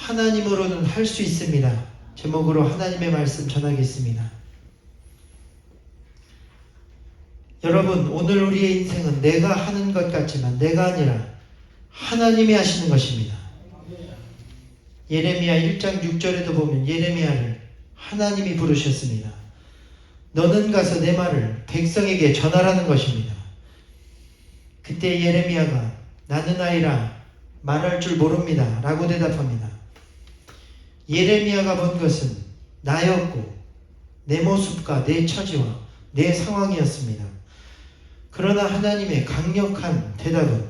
하나님으로는 할 수 있습니다. 제목으로 하나님의 말씀 전하겠습니다. 여러분, 오늘 우리의 인생은 내가 하는 것 같지만 내가 아니라 하나님이 하시는 것입니다. 예레미야 1장 6절에도 보면 예레미야를 하나님이 부르셨습니다. 너는 가서 내 말을 백성에게 전하라는 것입니다. 그때 예레미야가 나는 아이라 말할 줄 모릅니다 라고 대답합니다. 예레미야가 본 것은 나였고 내 모습과 내 처지와 내 상황이었습니다. 그러나 하나님의 강력한 대답은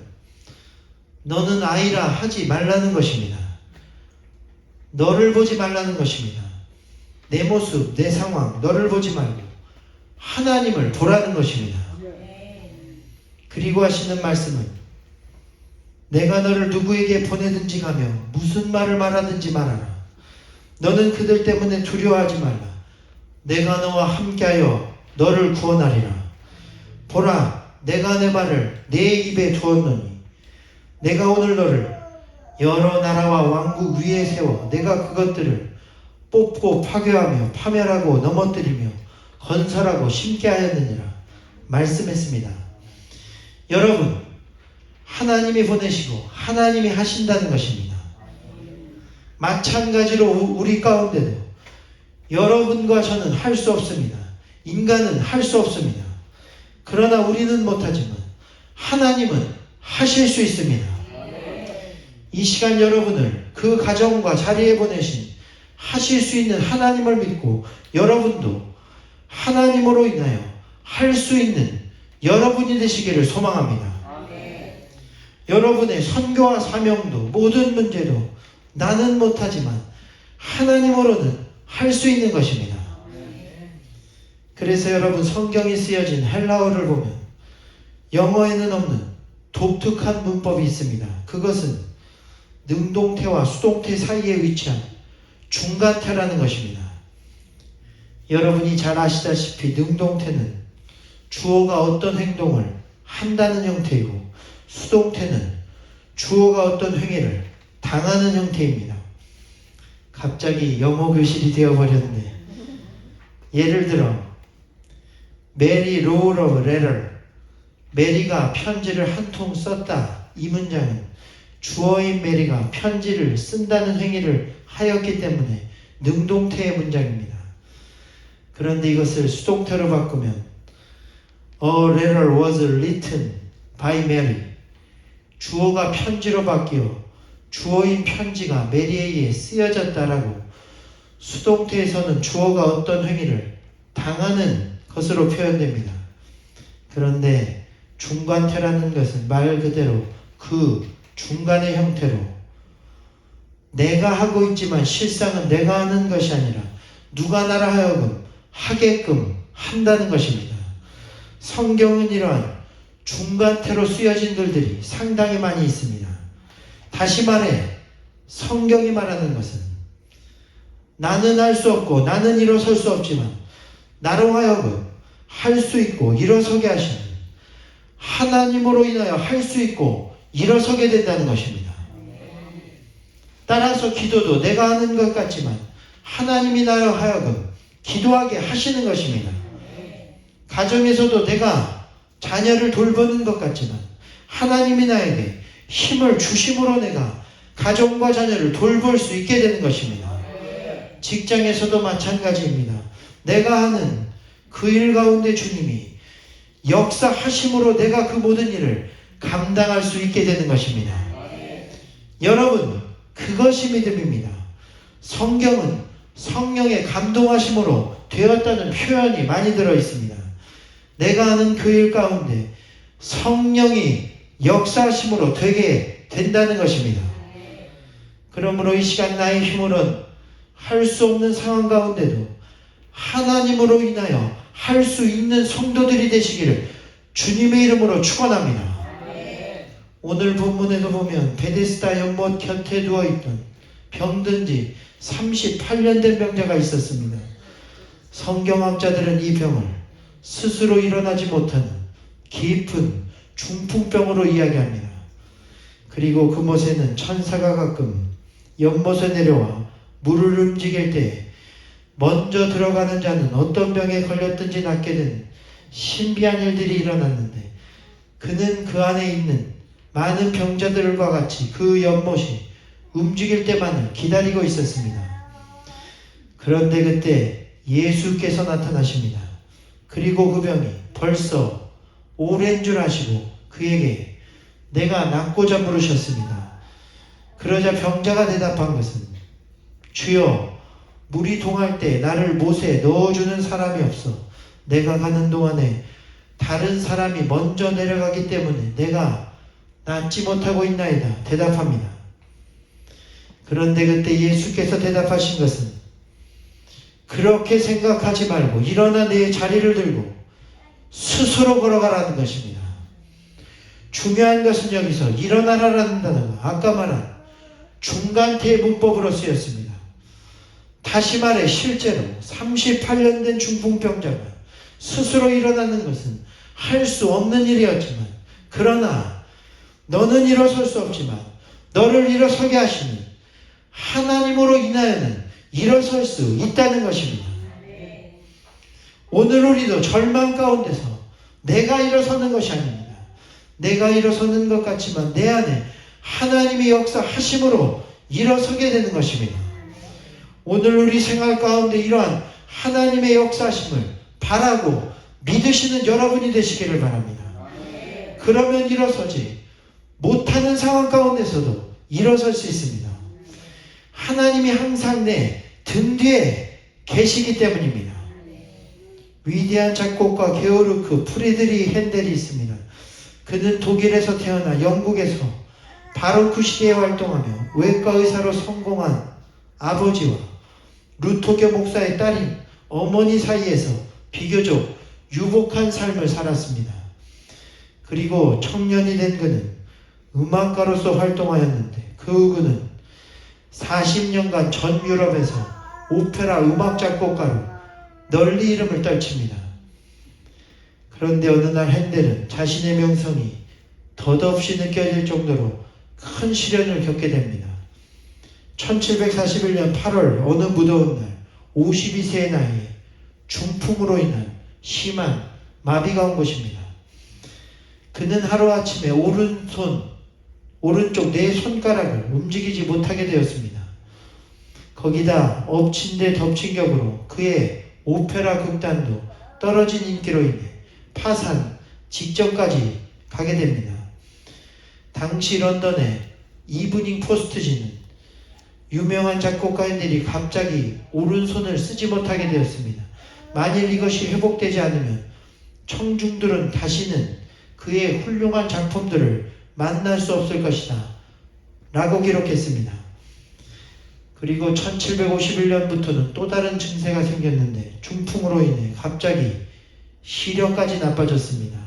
너는 아이라 하지 말라는 것입니다. 너를 보지 말라는 것입니다. 내 모습, 내 상황, 너를 보지 말고 하나님을 보라는 것입니다. 그리고 하시는 말씀은 내가 너를 누구에게 보내든지 가며 무슨 말을 말하든지 말하라. 너는 그들 때문에 두려워하지 말라. 내가 너와 함께하여 너를 구원하리라. 보라, 내가 내 말을 내 입에 두었노니 내가 오늘 너를 여러 나라와 왕국 위에 세워 내가 그것들을 뽑고 파괴하며 파멸하고 넘어뜨리며 건설하고 심게 하였느니라 말씀했습니다. 여러분, 하나님이 보내시고 하나님이 하신다는 것입니다. 마찬가지로 우리 가운데도 여러분과 저는 할 수 없습니다. 인간은 할 수 없습니다. 그러나 우리는 못하지만 하나님은 하실 수 있습니다. 이 시간 여러분을 그 가정과 자리에 보내신 하실 수 있는 하나님을 믿고 여러분도 하나님으로 인하여 할 수 있는 여러분이 되시기를 소망합니다. 여러분의 선교와 사명도 모든 문제도 나는 못하지만 하나님으로는 할 수 있는 것입니다. 그래서 여러분, 성경이 쓰여진 헬라어를 보면 영어에는 없는 독특한 문법이 있습니다. 그것은 능동태와 수동태 사이에 위치한 중간태라는 것입니다. 여러분이 잘 아시다시피 능동태는 주어가 어떤 행동을 한다는 형태이고 수동태는 주어가 어떤 행위를 당하는 형태입니다. 갑자기 영어 교실이 되어버렸네. 예를 들어 메리 wrote a letter. 메리가 편지를 한 통 썼다. 이 문장은 주어인 메리가 편지를 쓴다는 행위를 하였기 때문에 능동태의 문장입니다. 그런데 이것을 수동태로 바꾸면 A letter was written by Mary. 주어가 편지로 바뀌어 주어인 편지가 메리에 의해 쓰여졌다라고 수동태에서는 주어가 어떤 행위를 당하는 것으로 표현됩니다. 그런데 중간태라는 것은 말 그대로 그 중간의 형태로 내가 하고 있지만 실상은 내가 하는 것이 아니라 누가 나라 하여금 하게끔 한다는 것입니다. 성경은 이러한 중간태로 쓰여진 글들이 상당히 많이 있습니다. 다시 말해 성경이 말하는 것은 나는 할 수 없고 나는 일어설 수 없지만 나로 하여금 할 수 있고 일어서게 하시는 하나님으로 인하여 할 수 있고 일어서게 된다는 것입니다. 따라서 기도도 내가 하는 것 같지만 하나님이 나로 하여금 기도하게 하시는 것입니다. 가정에서도 내가 자녀를 돌보는 것 같지만 하나님이 나에게 힘을 주심으로 내가 가정과 자녀를 돌볼 수 있게 되는 것입니다. 직장에서도 마찬가지입니다. 내가 하는 그 일 가운데 주님이 역사하심으로 내가 그 모든 일을 감당할 수 있게 되는 것입니다. 여러분, 그것이 믿음입니다. 성경은 성령의 감동하심으로 되었다는 표현이 많이 들어 있습니다. 내가 하는 그 일 가운데 성령이 역사하심으로 되게 된다는 것입니다. 그러므로 이 시간 나의 힘으로는 할 수 없는 상황 가운데도 하나님으로 인하여 할 수 있는 성도들이 되시기를 주님의 이름으로 축원합니다. 오늘 본문에도 보면 베데스다 연못 곁에 누워있던 병든 지 38년 된 병자가 있었습니다. 성경학자들은 이 병을 스스로 일어나지 못하는 깊은 중풍병으로 이야기합니다. 그리고 그곳에는 천사가 가끔 연못에 내려와 물을 움직일 때 먼저 들어가는 자는 어떤 병에 걸렸든지 낫게 되는 신비한 일들이 일어났는데, 그는 그 안에 있는 많은 병자들과 같이 그 연못이 움직일 때만을 기다리고 있었습니다. 그런데 그때 예수께서 나타나십니다. 그리고 그 병이 벌써 오랜 줄 아시고 그에게 내가 낫고자 물으셨습니다. 그러자 병자가 대답한 것은, 주여, 물이 동할 때 나를 못에 넣어주는 사람이 없어 내가 가는 동안에 다른 사람이 먼저 내려가기 때문에 내가 낫지 못하고 있나이다 대답합니다. 그런데 그때 예수께서 대답하신 것은, 그렇게 생각하지 말고 일어나 내 자리를 들고 스스로 걸어가라는 것입니다. 중요한 것은 여기서 일어나라라는 단어가 아까 말한 중간태 문법으로 쓰였습니다. 다시 말해 실제로 38년 된 중풍병자가 스스로 일어나는 것은 할 수 없는 일이었지만, 그러나 너는 일어설 수 없지만 너를 일어서게 하시는 하나님으로 인하여는 일어설 수 있다는 것입니다. 오늘 우리도 절망 가운데서 내가 일어서는 것이 아닙니다. 내가 일어서는 것 같지만 내 안에 하나님의 역사하심으로 일어서게 되는 것입니다. 오늘 우리 생활 가운데 이러한 하나님의 역사하심을 바라고 믿으시는 여러분이 되시기를 바랍니다. 그러면 일어서지 못하는 상황 가운데서도 일어설 수 있습니다. 하나님이 항상 내 등 뒤에 계시기 때문입니다. 위대한 작곡가 게오르크 프리드리 핸델이 있습니다. 그는 독일에서 태어나 영국에서 바로크 시대에 활동하며 외과 의사로 성공한 아버지와 루터교 목사의 딸인 어머니 사이에서 비교적 유복한 삶을 살았습니다. 그리고 청년이 된 그는 음악가로서 활동하였는데, 그 후 그는 40년간 전 유럽에서 오페라 음악 작곡가로 널리 이름을 떨칩니다. 그런데 어느 날 핸델은 자신의 명성이 덧없이 느껴질 정도로 큰 시련을 겪게 됩니다. 1741년 8월 어느 무더운 날 52세의 나이에 중풍으로 인한 심한 마비가 온 것입니다. 그는 하루아침에 오른쪽 네 손가락을 움직이지 못하게 되었습니다. 거기다 엎친 데 덮친 격으로 그의 오페라 극단도 떨어진 인기로 인해 파산 직전까지 가게 됩니다. 당시 런던의 이브닝 포스트지는 유명한 작곡가인들이 갑자기 오른손을 쓰지 못하게 되었습니다. 만일 이것이 회복되지 않으면 청중들은 다시는 그의 훌륭한 작품들을 만날 수 없을 것이다 라고 기록했습니다. 그리고 1751년부터는 또 다른 증세가 생겼는데 중풍으로 인해 갑자기 시력까지 나빠졌습니다.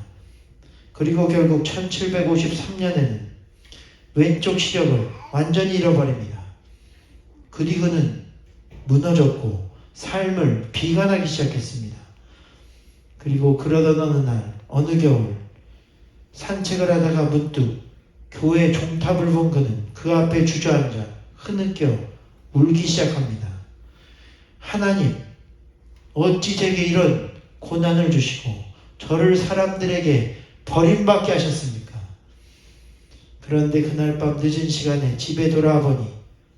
그리고 결국 1753년에는 왼쪽 시력을 완전히 잃어버립니다. 그리고 그는 무너졌고 삶을 비관하기 시작했습니다. 그리고 그러던 어느 겨울 산책을 하다가 문득 교회 종탑을 본 그는 그 앞에 주저앉아 흐느껴 울기 시작합니다. 하나님, 어찌 제게 이런 고난을 주시고 저를 사람들에게 버림받게 하셨습니까? 그런데 그날 밤 늦은 시간에 집에 돌아와 보니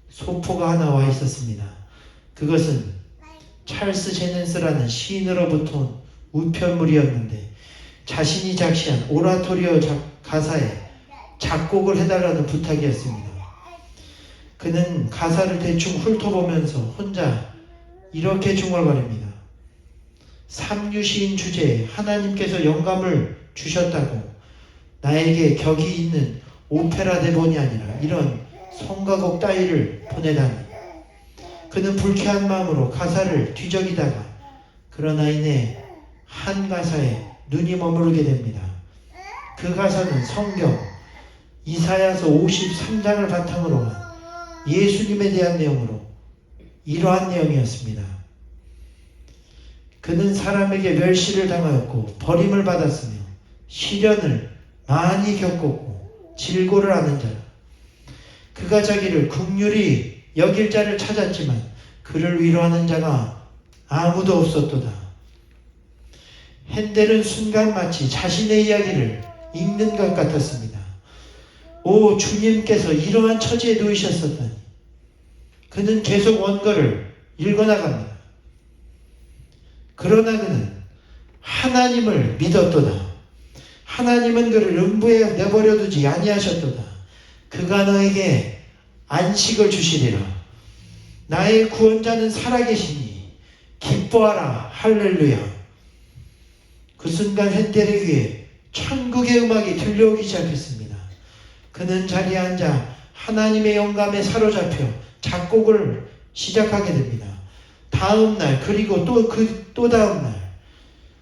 소포가 하나 와 있었습니다. 그것은 찰스 제넨스라는 시인으로부터 온 우편물이었는데, 자신이 작시한 오라토리오 가사에 작곡을 해달라는 부탁이었습니다. 그는 가사를 대충 훑어보면서 혼자 이렇게 중얼거립니다. 삼류시인 주제에 하나님께서 영감을 주셨다고 나에게 격이 있는 오페라 대본이 아니라 이런 성가곡 따위를 보내다니. 그는 불쾌한 마음으로 가사를 뒤적이다가 그러나 이내 한 가사에 눈이 머무르게 됩니다. 그 가사는 성경 이사야서 53장을 바탕으로 한 예수님에 대한 내용으로 이러한 내용이었습니다. 그는 사람에게 멸시를 당하였고 버림을 받았으며 시련을 많이 겪었고 질고를 하는 자라. 그가 자기를 긍휼히 여길 자를 찾았지만 그를 위로하는 자가 아무도 없었도다. 핸델은 순간 마치 자신의 이야기를 읽는 것 같았습니다. 오, 주님께서 이러한 처지에 놓이셨었다니. 그는 계속 원고를 읽어나갑니다. 그러나 그는 하나님을 믿었도다. 하나님은 그를 음부에 내버려 두지 아니하셨도다. 그가 너에게 안식을 주시리라. 나의 구원자는 살아계시니 기뻐하라. 할렐루야. 그 순간 핸델의 귀에 천국의 음악이 들려오기 시작했습니다. 그는 자리에 앉아 하나님의 영감에 사로잡혀 작곡을 시작하게 됩니다. 다음 날 그리고 또 다음 날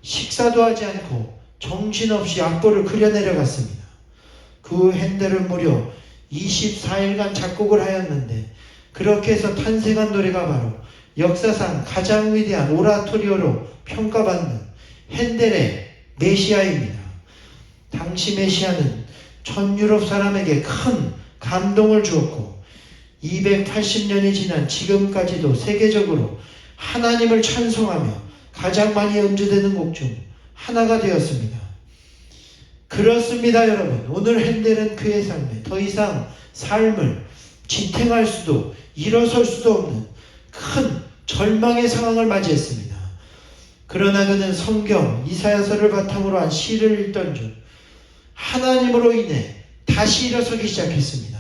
식사도 하지 않고 정신없이 악보를 그려내려갔습니다. 그 핸델은 무려 24일간 작곡을 하였는데 그렇게 해서 탄생한 노래가 바로 역사상 가장 위대한 오라토리오로 평가받는 핸델의 메시아입니다. 당시 메시아는 전 유럽 사람에게 큰 감동을 주었고 280년이 지난 지금까지도 세계적으로 하나님을 찬송하며 가장 많이 연주되는 곡 중 하나가 되었습니다. 그렇습니다, 여러분. 오늘 핸델은 그의 삶에 더 이상 삶을 지탱할 수도 일어설 수도 없는 큰 절망의 상황을 맞이했습니다. 그러나 그는 성경 이사야서를 바탕으로 한 시를 읽던 중 하나님으로 인해 다시 일어서기 시작했습니다.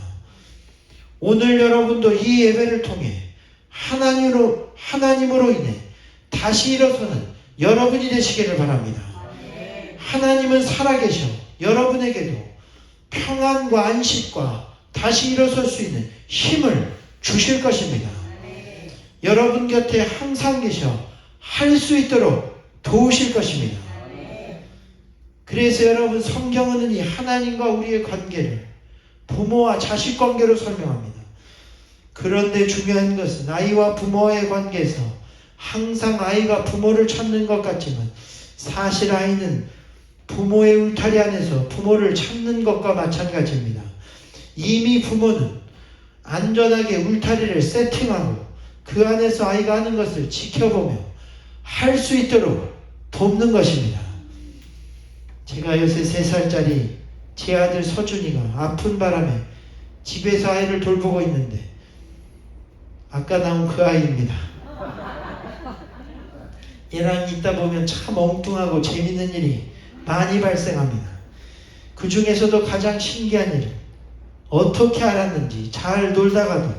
오늘 여러분도 이 예배를 통해 하나님으로 인해 다시 일어서는 여러분이 되시기를 바랍니다. 하나님은 살아계셔 여러분에게도 평안과 안식과 다시 일어설 수 있는 힘을 주실 것입니다. 여러분 곁에 항상 계셔 할 수 있도록 도우실 것입니다. 그래서 여러분, 성경은 이 하나님과 우리의 관계를 부모와 자식 관계로 설명합니다. 그런데 중요한 것은 아이와 부모와의 관계에서 항상 아이가 부모를 찾는 것 같지만 사실 아이는 부모의 울타리 안에서 부모를 찾는 것과 마찬가지입니다. 이미 부모는 안전하게 울타리를 세팅하고 그 안에서 아이가 하는 것을 지켜보며 할 수 있도록 돕는 것입니다. 제가 요새 3살짜리 제 아들 서준이가 아픈 바람에 집에서 아이를 돌보고 있는데 아까 나온 그 아이입니다. 얘랑 있다 보면 참 엉뚱하고 재밌는 일이 많이 발생합니다. 그 중에서도 가장 신기한 일은 어떻게 알았는지 잘 놀다가도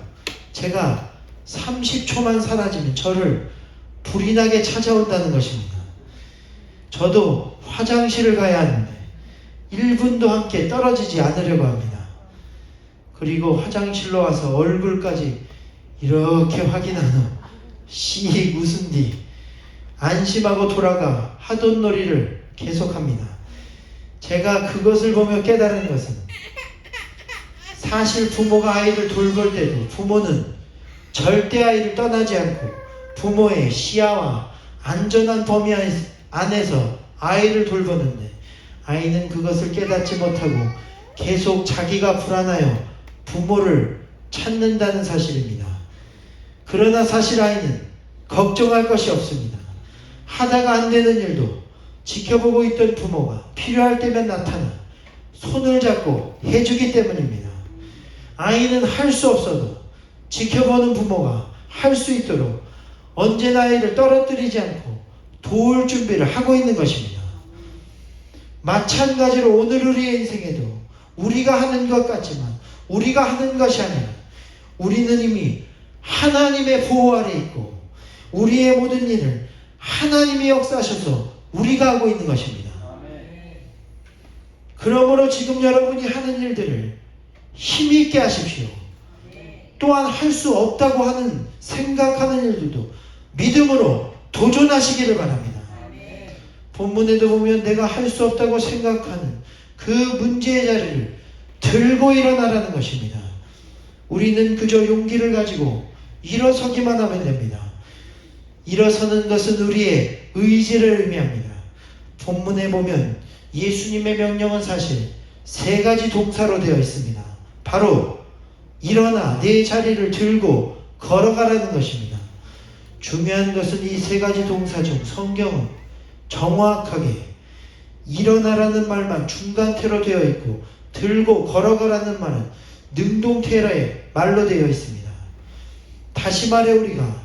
제가 30초만 사라지면 저를 불이 나게 찾아온다는 것입니다. 저도 화장실을 가야 하는데 1분도 함께 떨어지지 않으려고 합니다. 그리고 화장실로 와서 얼굴까지 이렇게 확인한 후 씩 웃은 뒤 안심하고 돌아가 하던 놀이를 계속합니다. 제가 그것을 보며 깨달은 것은 사실 부모가 아이를 돌볼 때도 부모는 절대 아이를 떠나지 않고 부모의 시야와 안전한 범위 안에서 아이를 돌보는데 아이는 그것을 깨닫지 못하고 계속 자기가 불안하여 부모를 찾는다는 사실입니다. 그러나 사실 아이는 걱정할 것이 없습니다. 하다가 안 되는 일도 지켜보고 있던 부모가 필요할 때면 나타나 손을 잡고 해주기 때문입니다. 아이는 할 수 없어도 지켜보는 부모가 할 수 있도록 언제나 아이를 떨어뜨리지 않고 도울 준비를 하고 있는 것입니다. 마찬가지로 오늘 우리의 인생에도 우리가 하는 것 같지만 우리가 하는 것이 아니라 우리는 이미 하나님의 보호 아래 있고 우리의 모든 일을 하나님이 역사하셔서 우리가 하고 있는 것입니다. 그러므로 지금 여러분이 하는 일들을 힘있게 하십시오. 또한 할 수 없다고 하는 생각하는 일들도 믿음으로 도전하시기를 바랍니다. 본문에도 보면 내가 할 수 없다고 생각하는 그 문제의 자리를 들고 일어나라는 것입니다. 우리는 그저 용기를 가지고 일어서기만 하면 됩니다. 일어서는 것은 우리의 의지를 의미합니다. 본문에 보면 예수님의 명령은 사실 3가지 동사로 되어 있습니다. 바로 일어나 내 자리를 들고 걸어가라는 것입니다. 중요한 것은 이 세 가지 동사 중 성경은 정확하게 일어나라는 말만 중간태로 되어 있고 들고 걸어가라는 말은 능동태의 말로 되어 있습니다. 다시 말해 우리가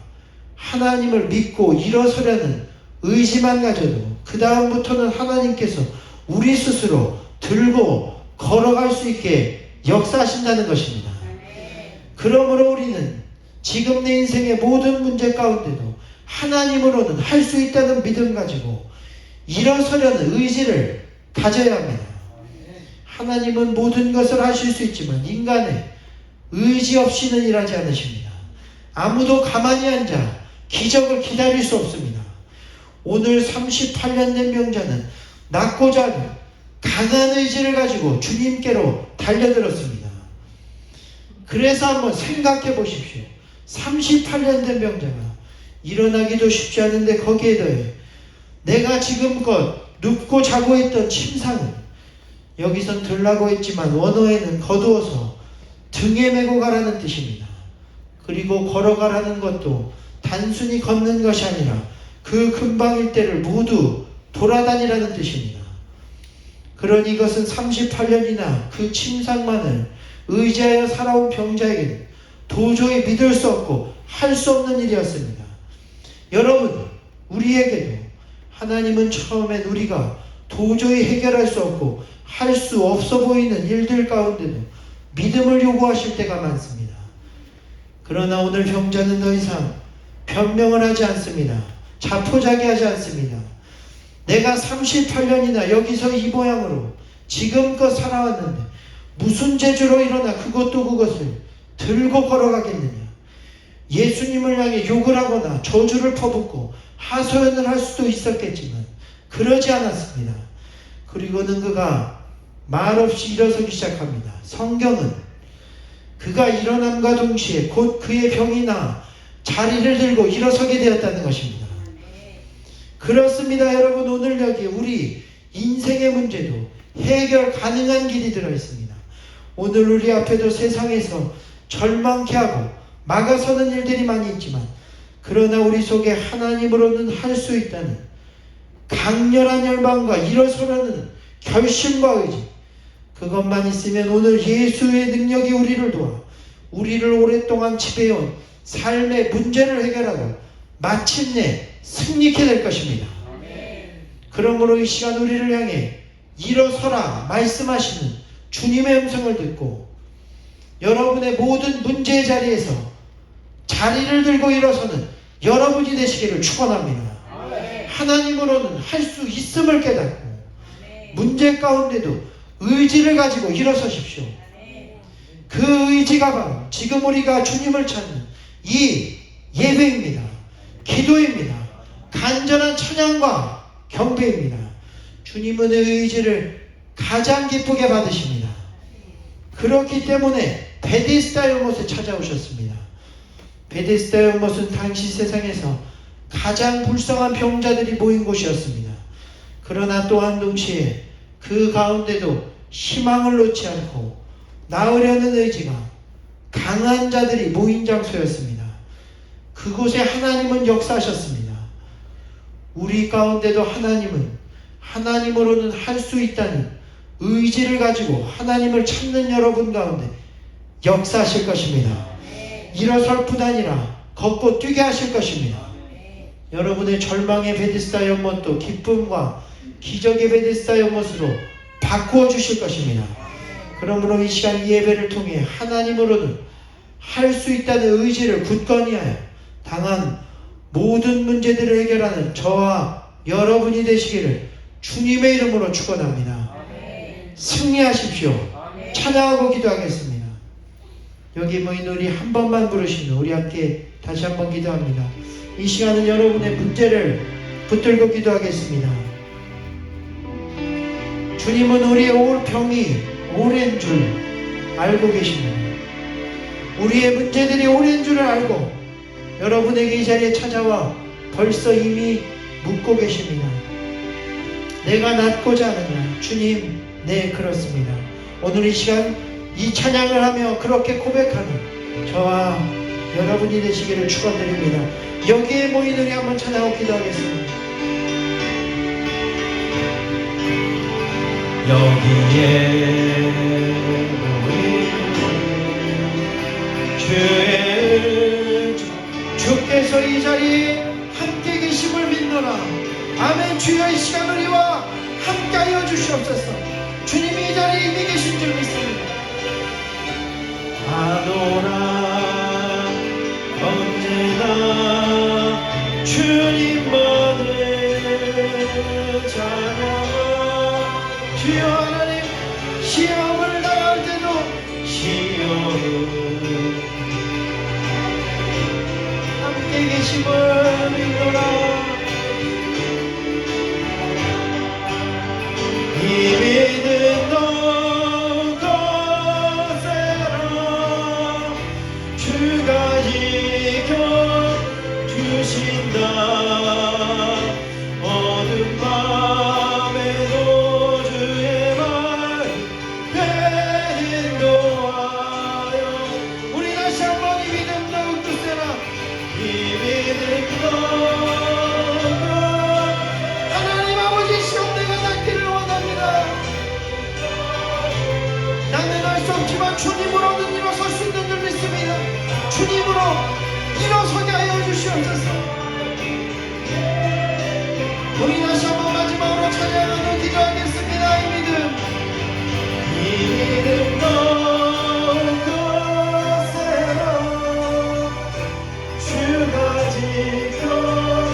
하나님을 믿고 일어서려는 의지만 가져도 그 다음부터는 하나님께서 우리 스스로 들고 걸어갈 수 있게 역사하신다는 것입니다. 그러므로 우리는 지금 내 인생의 모든 문제 가운데도 하나님으로는 할 수 있다는 믿음 가지고 일어서려는 의지를 가져야 합니다. 하나님은 모든 것을 하실 수 있지만 인간의 의지 없이는 일하지 않으십니다. 아무도 가만히 앉아 기적을 기다릴 수 없습니다. 오늘 38년 된 병자는 낫고자 하는 강한 의지를 가지고 주님께로 달려들었습니다. 그래서 한번 생각해 보십시오. 38년 된 병자가 일어나기도 쉽지 않은데 거기에 더해 내가 지금껏 눕고 자고 있던 침상은 여기선 들라고 했지만 원어에는 거두어서 등에 메고 가라는 뜻입니다. 그리고 걸어가라는 것도 단순히 걷는 것이 아니라 그 근방 일대를 모두 돌아다니라는 뜻입니다. 그러니 이것은 38년이나 그 침상만을 의지하여 살아온 병자에게는 도저히 믿을 수 없고 할 수 없는 일이었습니다. 여러분, 우리에게도 하나님은 처음엔 우리가 도저히 해결할 수 없고 할 수 없어 보이는 일들 가운데도 믿음을 요구하실 때가 많습니다. 그러나 오늘 병자는 더 이상 변명을 하지 않습니다. 자포자기하지 않습니다. 내가 38년이나 여기서 이 모양으로 지금껏 살아왔는데 무슨 재주로 일어나 그것을 들고 걸어가겠느냐. 예수님을 향해 욕을 하거나 저주를 퍼붓고 하소연을 할 수도 있었겠지만 그러지 않았습니다. 그리고는 그가 말없이 일어서기 시작합니다. 성경은 그가 일어남과 동시에 곧 그의 병이 나아 자리를 들고 일어서게 되었다는 것입니다. 그렇습니다. 여러분, 오늘 여기 우리 인생의 문제도 해결 가능한 길이 들어있습니다. 오늘 우리 앞에도 세상에서 절망케 하고 막아서는 일들이 많이 있지만 그러나 우리 속에 하나님으로는 할 수 있다는 강렬한 열망과 일어서려는 결심과 의지, 그것만 있으면 오늘 예수의 능력이 우리를 도와 우리를 오랫동안 지배해온 삶의 문제를 해결하고 마침내 승리케 될 것입니다. 그러므로 이 시간 우리를 향해 일어서라 말씀하시는 주님의 음성을 듣고 여러분의 모든 문제의 자리에서 자리를 들고 일어서는 여러분이 되시기를 축원합니다. 하나님으로는 할 수 있음을 깨닫고 문제 가운데도 의지를 가지고 일어서십시오. 그 의지가 바로 지금 우리가 주님을 찾는 이 예배입니다. 기도입니다. 간절한 찬양과 경배입니다. 주님은 의지를 가장 기쁘게 받으십니다. 그렇기 때문에 베데스다 연못에 찾아오셨습니다. 베데스다 연못은 당시 세상에서 가장 불쌍한 병자들이 모인 곳이었습니다. 그러나 또한 동시에 그 가운데도 희망을 놓지 않고 나으려는 의지가 강한 자들이 모인 장소였습니다. 그곳에 하나님은 역사하셨습니다. 우리 가운데도 하나님은 하나님으로는 할 수 있다는 의지를 가지고 하나님을 찾는 여러분 가운데 역사하실 것입니다. 일어설 뿐 아니라 걷고 뛰게 하실 것입니다. 여러분의 절망의 베데스다 연못도 기쁨과 기적의 베데스다 연못으로 바꾸어 주실 것입니다. 그러므로 이 시간 예배를 통해 하나님으로는 할 수 있다는 의지를 굳건히 하여 당한 모든 문제들을 해결하는 저와 여러분이 되시기를 주님의 이름으로 축원합니다. 승리하십시오. 찬양하고 기도하겠습니다. 여기 모인 우리 한 번만 부르시면 우리 함께 다시 한번 기도합니다. 이 시간은 여러분의 문제를 붙들고 기도하겠습니다. 주님은 우리의 병이 오랜 줄 알고 계십니다. 우리의 문제들이 오랜 줄을 알고 여러분에게 이 자리에 찾아와 벌써 이미 묻고 계십니다. 내가 낫고자 하느냐? 주님, 네, 그렇습니다. 오늘 이 시간 이 찬양을 하며 그렇게 고백하는 저와 여러분이 되시기를 축원드립니다. 여기에 모인 우리 한번 찬양하고 기도하겠습니다. 여기에 모인 주께서 이 자리에 함께 계심을 믿노라. 아멘. 주여 이 시간 우리와 함께하여 주시옵소서. 주님이 이 자리에 이미 계신 줄 믿습니다. 아노라 언제나 주님만을 찬양하. 주여 하나님, 시험을 당할 때도 시험을 함께 계심을 믿노라. 이 믿음 너도 세라. 주가 지켜주신다. 어둠 밤에도 주의 말 인도하여. 우리 다시 한번 이 믿음 더욱더 세라. 이 믿음 너도 하나님 아버지, 시험 내가 낫기를 원합니다. 나는 할 수 없지만 주님으로는 일어설 수 있는 줄 믿습니다. 주님으로 일어서게 하여 주시옵소서. 우리 다시 한번 마지막으로 찬양하며 기도하겠습니다. 이 믿음, 이 믿음 너도 세라. 주가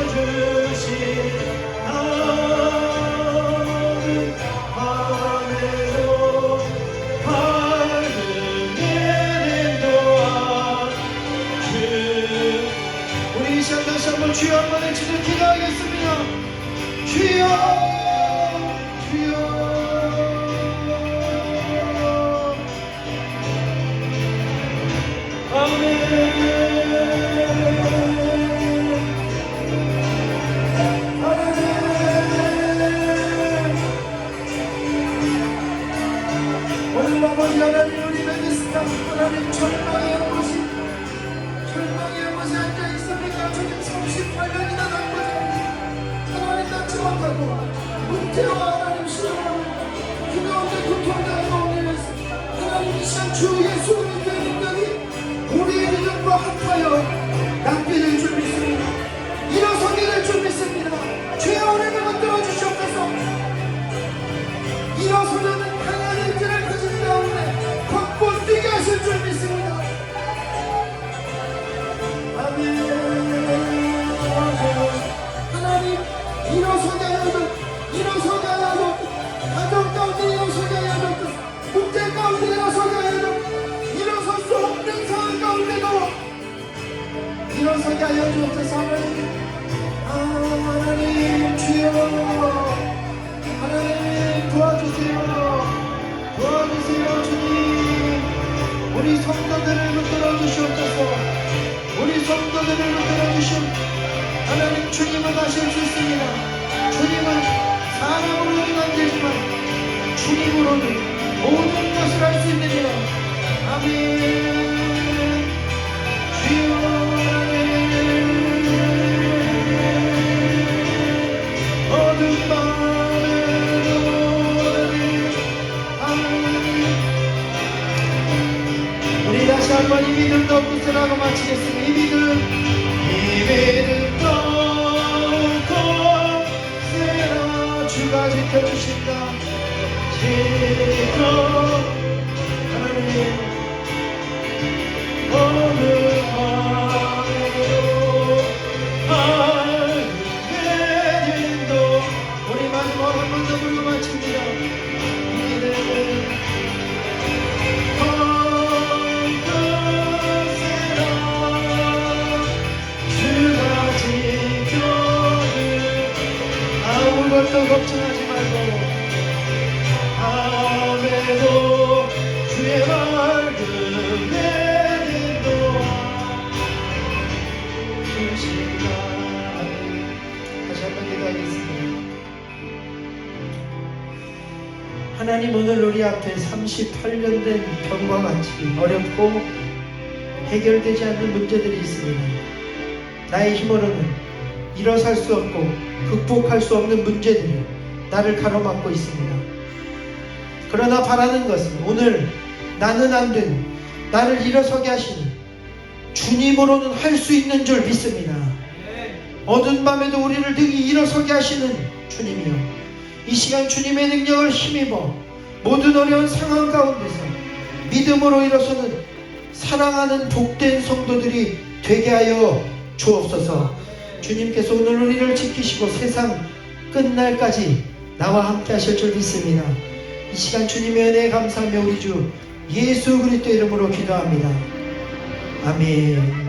지켜주신 나는 밤에도 밝은 인도하. 우리 이 시간 다시 한번 주여 한번 외치며 기도하겠습니다. 주여, 주여. 오늘 아버지 하나님, 우리 베니스타 하나님 절망의 곳이 앉아있습니까? 주님 38년이나 남거든 하나님 낳지 못하고 문제와 하나님 시험하고 그 가운데 고통당하고 하나님 이 시간 주 예수 그리스도의 능력이 우리의 믿음과 합하여 낫게 될 줄 믿습니다. 일어서게 될 줄 믿습니다. 주의 은혜를 만들어 주시옵소서. 일어서려는 강한 의지를 가진 가운데 걷고 뛰게 하실 줄 믿습니다. 아멘. 하나님, 일어서게 하여 가정 가운데 일어서게 하여 국제 가운데 일어서게 하여 일어설 수 없는 상황 가운데도 일어서게 하여 주옵소서. 하나님 주여, 하나님 도와주세요. 주님. 우리 성도들을 붙들어 주시옵소서. 우리 성도들을 붙들어 주시옵소서. 하나님, 주님은 하실 수 있습니다. 주님은 사람으로는 안 되지만 주님으로는 모든 것을 할 수 있느니라. 아멘. 주여 어둠 밤에도 아멘. 우리 다시 한번 이 믿음도 붙으라고 마치겠습니다. 이 믿음 너도 세라. 주가 지켜주신다. 지켜 하나님 어느 밤에도 밝은 인도. 우리 마지막으로 한 번 더 부르고 마칩니다. 믿음은 세라. 주가 지켜줄 아무것도 걱정하지 말고 밤에도 주의 밝은 인도 주신다. 다시 한번 기도하겠습니다. 하나님, 오늘 우리 앞에 38년 된 병과 같이 어렵고 해결되지 않는 문제들이 있습니다. 나의 힘으로는 일어설 수 없고 극복할 수 없는 문제들이 나를 가로막고 있습니다. 그러나 바라는 것은 오늘 나는 안 된 나를 일어서게 하시는 주님으로는 할 수 있는 줄 믿습니다. 어두운 밤에도 우리를 등이 일어서게 하시는 주님이요, 이 시간 주님의 능력을 힘입어 모든 어려운 상황 가운데서 믿음으로 일어서는 사랑하는 복된 성도들이 되게 하여 주옵소서. 주님께서 오늘 우리를 지키시고 세상 끝날까지 나와 함께 하실 줄 믿습니다. 이 시간 주님의 은혜에 감사하며 우리 주 예수 그리스도 이름으로 기도합니다. 아멘.